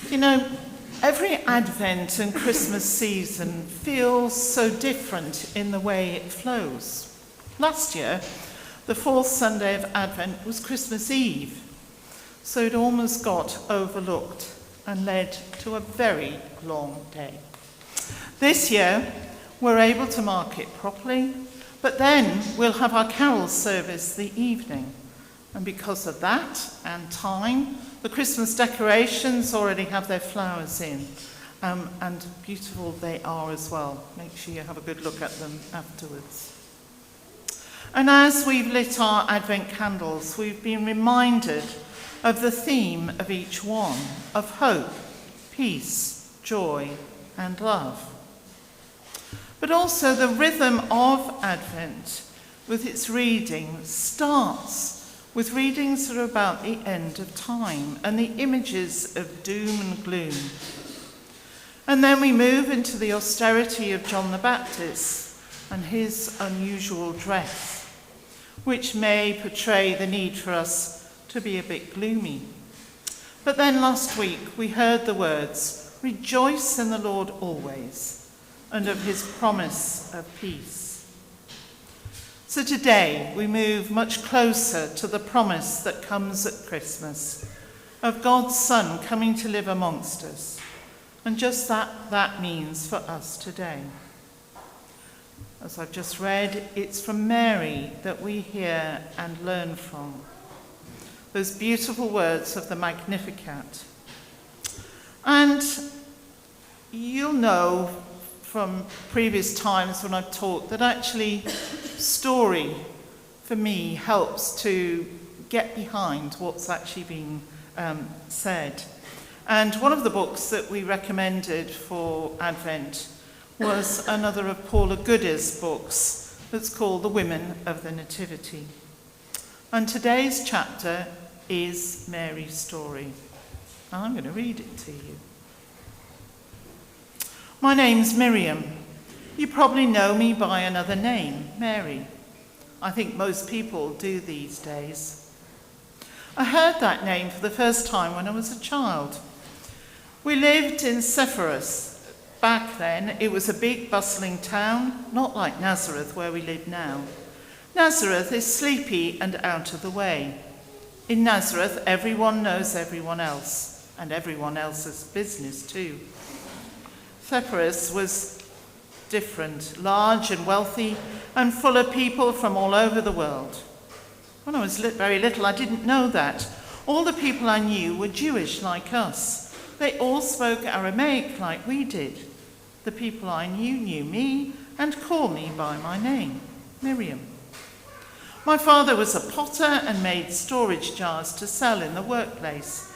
You know, every Advent and Christmas season feels so different in the way it flows. Last year, the fourth Sunday of Advent was Christmas Eve, so it almost got overlooked and led to a very long day. This year, we're able to mark it properly, but then we'll have our carol service the evening. And because of that and time, the Christmas decorations already have their flowers in, and beautiful they are as well. Make sure you have a good look at them afterwards. And as we've lit our Advent candles, we've been reminded of the theme of each one, of hope, peace, joy, and love. But also the rhythm of Advent with its reading starts with readings that are about the end of time and the images of doom and gloom. And then we move into the austerity of John the Baptist and his unusual dress, which may portray the need for us to be a bit gloomy. But then last week we heard the words, "Rejoice in the Lord always," and of his promise of peace. So today we move much closer to the promise that comes at Christmas, of God's Son coming to live amongst us, and just that means for us today. As I've just read, it's from Mary that we hear and learn from. Those beautiful words of the Magnificat. And you'll know from previous times when I've taught that actually story for me helps to get behind what's actually being said. And one of the books that we recommended for Advent was another of Paula Gooder's books that's called The Women of the Nativity. And today's chapter is Mary's story. And I'm going to read it to you. My name's Miriam. You probably know me by another name, Mary. I think most people do these days. I heard that name for the first time when I was a child. We lived in Sepphoris. Back then, it was a big, bustling town, not like Nazareth, where we live now. Nazareth is sleepy and out of the way. In Nazareth, everyone knows everyone else, and everyone else's business too. Sepphoris was different, large and wealthy, and full of people from all over the world. When I was very little, I didn't know that. All the people I knew were Jewish like us. They all spoke Aramaic like we did. The people I knew me and called me by my name, Miriam. My father was a potter and made storage jars to sell in the workplace.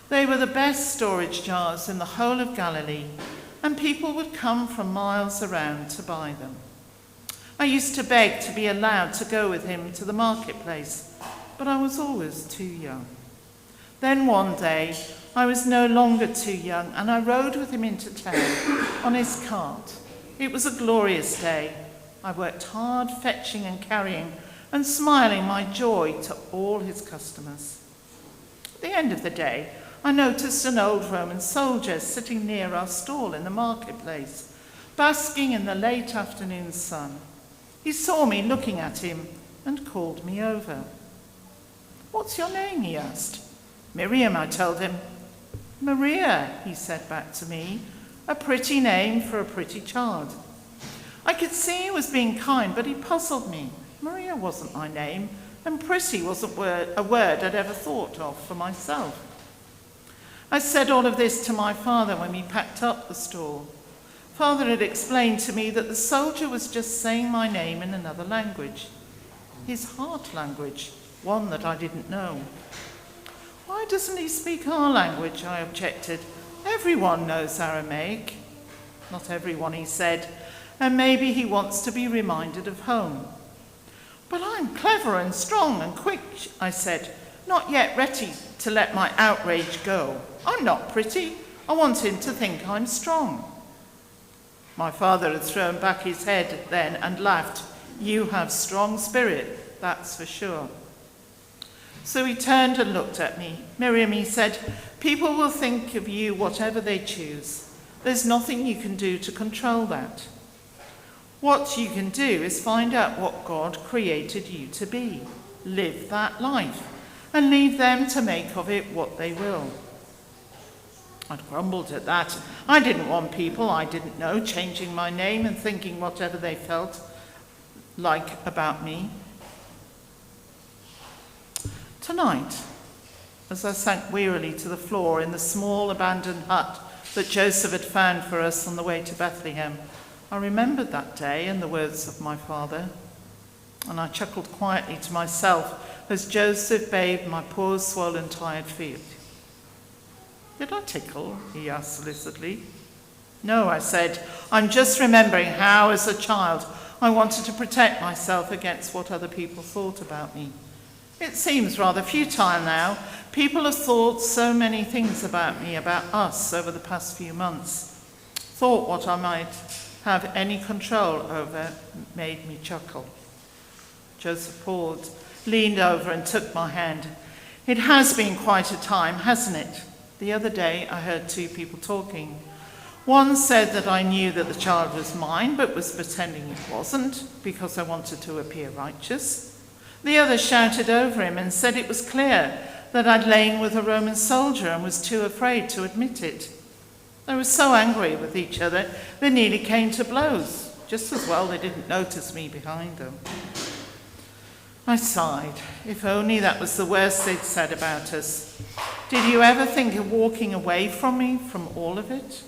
They were the best storage jars in the whole of Galilee, and people would come from miles around to buy them. I used to beg to be allowed to go with him to the marketplace, but I was always too young. Then one day, I was no longer too young, and I rode with him into town on his cart. It was a glorious day. I worked hard, fetching and carrying, and smiling my joy to all his customers. At the end of the day, I noticed an old Roman soldier sitting near our stall in the marketplace, basking in the late afternoon sun. He saw me looking at him and called me over. "What's your name?" he asked. "Miriam," I told him. "Maria," he said back to me, a pretty name for a pretty child. I could see he was being kind, but he puzzled me. Maria wasn't my name, and pretty wasn't a word I'd ever thought of for myself. I said all of this to my father when we packed up the stall. Father had explained to me that the soldier was just saying my name in another language, his heart language, one that I didn't know. "Why doesn't he speak our language?" I objected. "Everyone knows Aramaic." "Not everyone," he said, "and maybe he wants to be reminded of home." "But I'm clever and strong and quick," I said, not yet ready to let my outrage go. "I'm not pretty. I want him to think I'm strong." My father had thrown back his head then and laughed. "You have strong spirit, that's for sure." So he turned and looked at me. "Miriam," he said, People will think of you whatever they choose. There's nothing you can do to control that. What you can do is find out what God created you to be. Live that life and leave them to make of it what they will. I'd grumbled at that. I didn't want people I didn't know changing my name and thinking whatever they felt like about me. Tonight, as I sank wearily to the floor in the small abandoned hut that Joseph had found for us on the way to Bethlehem, I remembered that day and the words of my father, and I chuckled quietly to myself as Joseph bathed my poor, swollen, tired feet. "Did I tickle?" he asked solicitously. "No," I said. "I'm just remembering how, as a child, I wanted to protect myself against what other people thought about me. It seems rather futile now. People have thought so many things about me, about us, over the past few months. Thought what I might have any control over made me chuckle." Joseph paused, leaned over and took my hand. "It has been quite a time, hasn't it? The other day I heard two people talking. One said that I knew that the child was mine, but was pretending it wasn't because I wanted to appear righteous. The other shouted over him and said it was clear that I'd lain with a Roman soldier and was too afraid to admit it. They were so angry with each other, they nearly came to blows. Just as well they didn't notice me behind them." I sighed. If only that was the worst they'd said about us. Did you ever think of walking away from me, from all of it?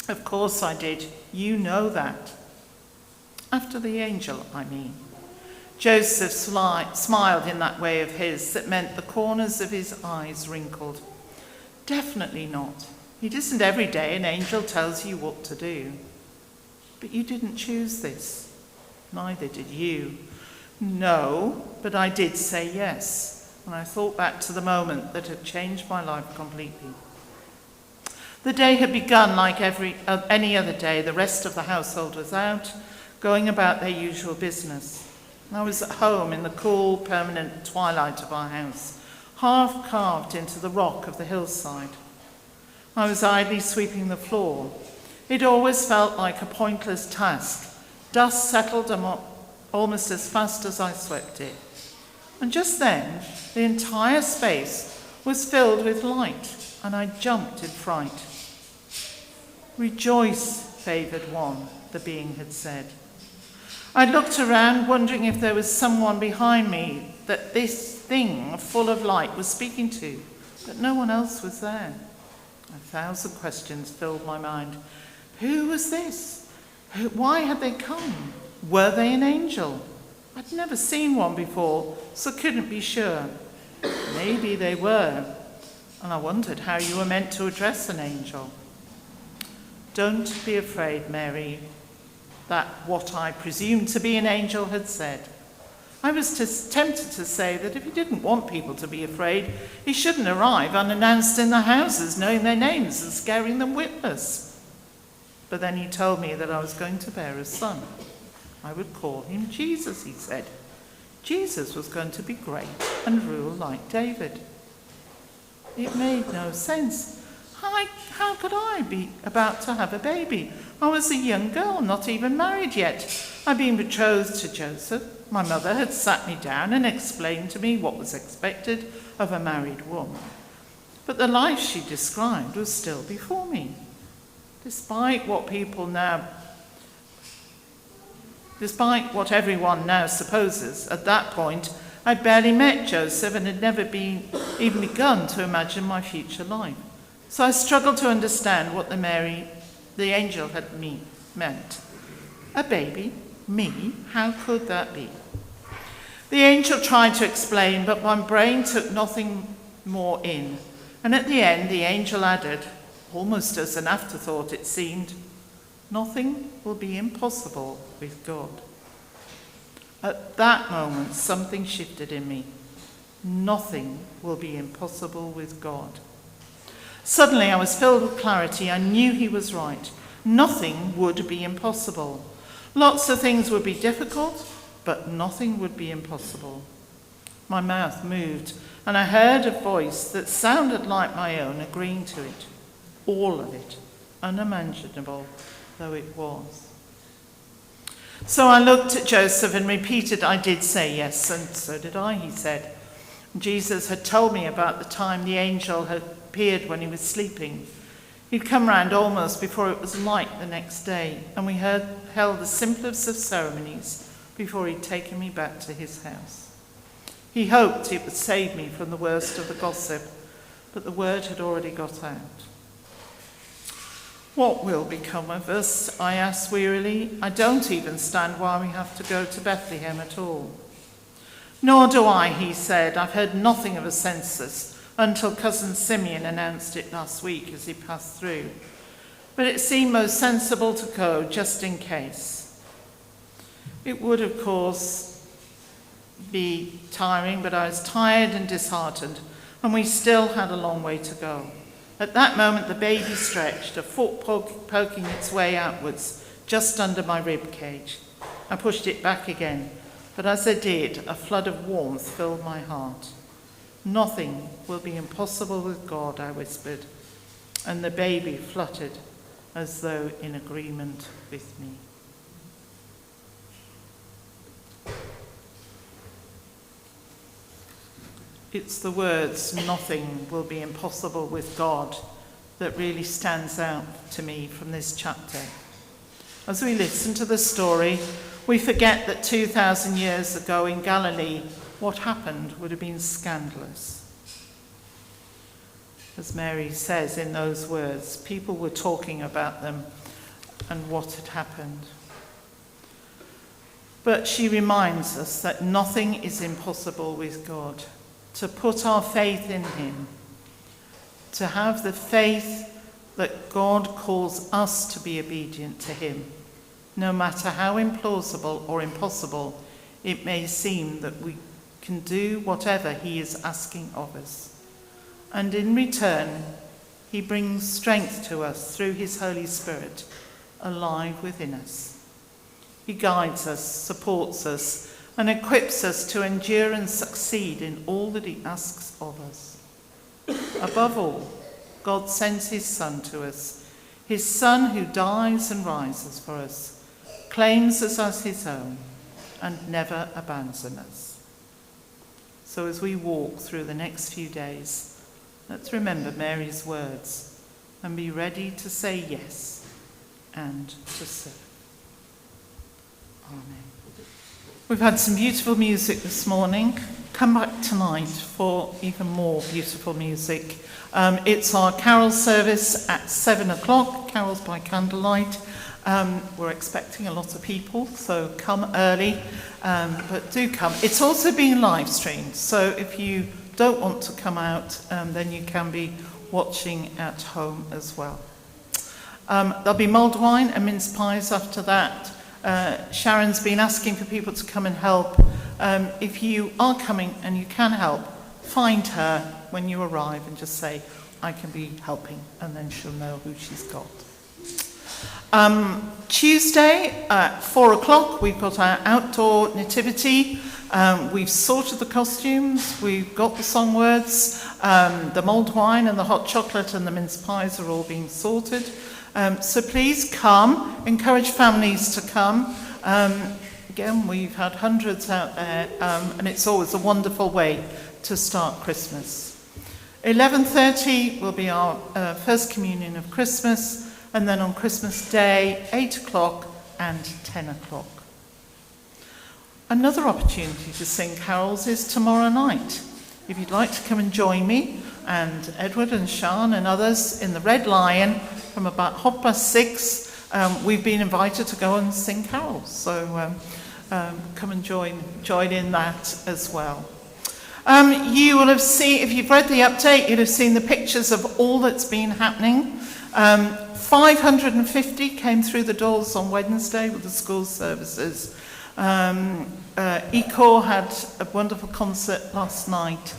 Of course I did. You know that. After the angel, I mean. Joseph smiled in that way of his that meant the corners of his eyes wrinkled. "Definitely not. It isn't every day an angel tells you what to do. But you didn't choose this. Neither did you." "No, but I did say yes." And I thought back to the moment that had changed my life completely. The day had begun like any other day. The rest of the household was out, going about their usual business. I was at home in the cool, permanent twilight of our house, half carved into the rock of the hillside. I was idly sweeping the floor. It always felt like a pointless task. Dust settled almost as fast as I swept it. And just then, the entire space was filled with light, and I jumped in fright. "Rejoice, favoured one," the being had said. I looked around, wondering if there was someone behind me that this thing full of light was speaking to, but no one else was there. 1,000 questions filled my mind. Who was this? Why had they come? Were they an angel? I'd never seen one before, so couldn't be sure. Maybe they were, and I wondered how you were meant to address an angel. "Don't be afraid, Mary," that what I presumed to be an angel had said. I was tempted to say that if he didn't want people to be afraid, he shouldn't arrive unannounced in the houses, knowing their names and scaring them witless. But then he told me that I was going to bear a son. I would call him Jesus, he said. Jesus was going to be great and rule like David. It made no sense. How could I be about to have a baby? I was a young girl, not even married yet. I'd been betrothed to Joseph. My mother had sat me down and explained to me what was expected of a married woman. But the life she described was still before me. Despite what everyone now supposes, at that point, I'd barely met Joseph and had never even begun to imagine my future life. So I struggled to understand what the angel had meant. A baby? Me? How could that be? The angel tried to explain, but my brain took nothing more in. And at the end, the angel added, almost as an afterthought it seemed, "Nothing will be impossible with God." At that moment, something shifted in me. Nothing will be impossible with God. Suddenly, I was filled with clarity. I knew he was right. Nothing would be impossible. Lots of things would be difficult, but nothing would be impossible. My mouth moved, and I heard a voice that sounded like my own agreeing to it. All of it, unimaginable though it was. So I looked at Joseph and repeated, I did say yes, and so did I, he said. Jesus had told me about the time the angel had appeared when he was sleeping. He'd come round almost before it was light the next day, and we held the simplest of ceremonies before he'd taken me back to his house. He hoped it would save me from the worst of the gossip, but the word had already got out. What will become of us? I asked wearily. I don't even stand why we have to go to Bethlehem at all. Nor do I, he said. I've heard nothing of a census until cousin Simeon announced it last week as he passed through. But it seemed most sensible to go just in case. It would, of course, be tiring, but I was tired and disheartened, and we still had a long way to go. At that moment, the baby stretched, a foot poking its way outwards, just under my rib cage. I pushed it back again, but as I did, a flood of warmth filled my heart. Nothing will be impossible with God, I whispered, and the baby fluttered as though in agreement with me. It's the words, nothing will be impossible with God, that really stands out to me from this chapter. As we listen to the story, we forget that 2,000 years ago in Galilee, what happened would have been scandalous. As Mary says in those words, people were talking about them and what had happened. But she reminds us that nothing is impossible with God. To put our faith in him, to have the faith that God calls us to be obedient to him, no matter how implausible or impossible it may seem that we can do whatever he is asking of us. And in return, he brings strength to us through his Holy Spirit, alive within us. He guides us, supports us, and equips us to endure and succeed in all that he asks of us. Above all, God sends his Son to us, his Son who dies and rises for us, claims us as his own, and never abandons us. So as we walk through the next few days, let's remember Mary's words and be ready to say yes and to serve. Amen. We've had some beautiful music this morning. Come back tonight for even more beautiful music. It's our carol service at 7 o'clock, carols by candlelight. We're expecting a lot of people, so come early, but do come. It's also being live streamed, so if you don't want to come out, then you can be watching at home as well. There'll be mulled wine and mince pies after that. Sharon's been asking for people to come and help. If you are coming and you can help, find her when you arrive and just say, I can be helping, and then she'll know who she's got. Tuesday at 4 o'clock, we've got our outdoor nativity. We've sorted the costumes, we've got the song words, the mulled wine and the hot chocolate and the mince pies are all being sorted. So please come, encourage families to come. Again, we've had hundreds out there, and it's always a wonderful way to start Christmas. 11:30 will be our first communion of Christmas, and then on Christmas Day, 8 o'clock and 10 o'clock. Another opportunity to sing carols is tomorrow night. If you'd like to come and join me and Edward and Sean and others in the Red Lion from about 6:30, we've been invited to go and sing carols. So come and join in that as well. You will have seen, if you've read the update, you'll have seen the pictures of all that's been happening. 550 came through the doors on Wednesday with the school services. ECOR had a wonderful concert last night.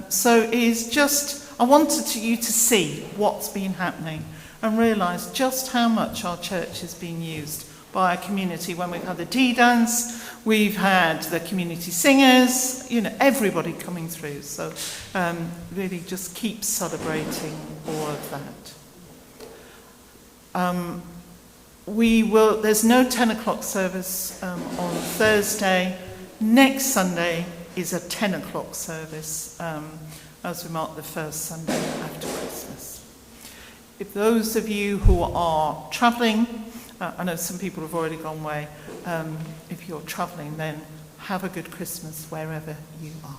So it is just, I wanted you to see what's been happening and realise just how much our church is being used by our community when we've had the tea dance. We've had the community singers, everybody coming through. So really just keep celebrating all of that. There's no 10 o'clock service on Thursday. Next Sunday is a 10 o'clock service as we mark the first Sunday after Christmas. If those of you who are travelling, I know some people have already gone away, if you're travelling then have a good Christmas wherever you are.